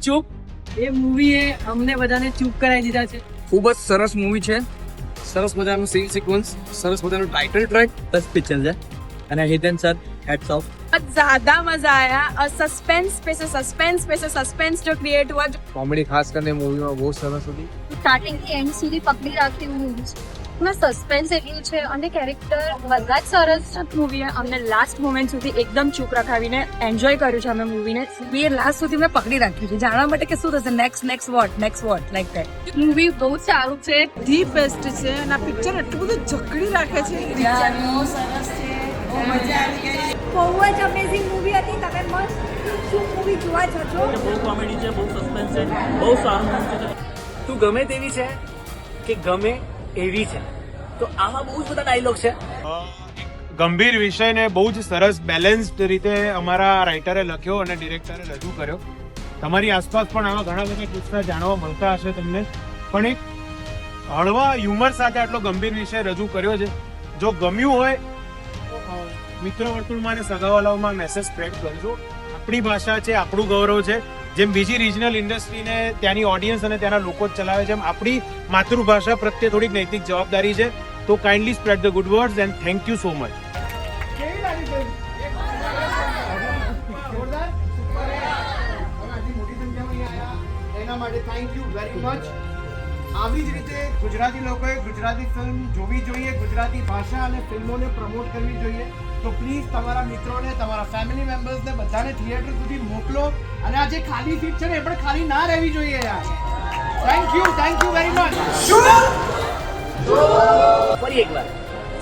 ચૂપ એ મૂવીએ અમને બધાને ચૂપ કરાવી દીધા છે. ખૂબ જ સરસ મૂવી છે. સરસ મજાનું સીન સિક્વન્સ, સરસ મજાનું ટાઇટલ ટ્રેક, બસ પિક્ચર છે. અને હિતેન સર हेड्स ऑफ. बहुत ज्यादा मजा आया और सस्पेंस पे से सस्पेंस जो क्रिएट हुआ, जो કોમેડી ખાસ કરીને મૂવીમાં બહુ સરસ હતી. સ્ટાર્ટિંગ થી એન્ડ સુધી પકડી રાખી એવું મૂવી છે. એમાં સસ્પેન્સ એટલું છે અને કેરેક્ટર બધા જ સરસ છે. મૂવીએ અમને લાસ્ટ મોમેન્ટ સુધી એકદમ ચૂપ રખાવીને એન્જોય કર્યું છે અમે મૂવીને. મૂવીએ લાસ્ટ સુધી મેં પકડી રાખ્યું છે જાણવા માટે કે શું થશે, next vote like that. Movie બહુ સારું છે. ધી બેસ્ટ છે અને આ પિક્ચર એટલું બધું જકડી રાખે છે. બહુ જ અમેઝિંગ મૂવી હતી. તમે મસ્ત શું મૂવી જોવા જજો. બહુ કોમેડી છે, બહુ સસ્પેન્સ છે, બહુ સારું મૂવી છે. તું ગમે તેવી છે કે ગમે એવી છે, તો આમાં બહુ જ બધા ડાયલોગ છે. ગંભીર વિષયને બહુ જ સરસ બેલેન્સ્ડ રીતે અમારા રાઇટરે લખ્યો અને ડિરેક્ટરે રજૂ કર્યો. તમારી આસપાસ પણ આવા ઘણા બધા કિસ્સા જાણવા મળતા હશે તમને, પણ એક હળવા હ્યુમર સાથે આટલો ગંભીર વિષય રજૂ કર્યો છે. જો ગમ્યું હોય મિત્ર વર્તુળમાં અને સગાવાલાઓમાં મેસેજ સ્પ્રેડ કરજો. આપણી ભાષા છે, આપણું ગૌરવ છે. જેમ બીજી રિજનલ ઇન્ડસ્ટ્રીને ત્યાંની ઓડિયન્સ અને ત્યાંના લોકો જ ચલાવે છે, એમ આપણી માતૃભાષા પ્રત્યે થોડીક નૈતિક જવાબદારી છે. તો kindly spread the good words and thank you so much. એના માટે થેન્ક યુ વેરી મચ. આવી જ રીતે ગુજરાતી લોકોએ ગુજરાતી ફિલ્મ જોવી જોઈએ, ગુજરાતી ભાષા અને ફિલ્મોને પ્રમોટ કરવી જોઈએ. તો પ્લીઝ તમારા મિત્રોને, તમારા ફેમિલી મેમ્બર્સને બધાને થિયેટર સુધી મોકલો. અને આ જે ખાલી સીટ છે ને એ પણ ખાલી ના રહેવી જોઈએ યાર. Thank you very much. ફરી એકવાર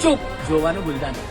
ચૂપ જોવાનું ભૂલતા નહીં.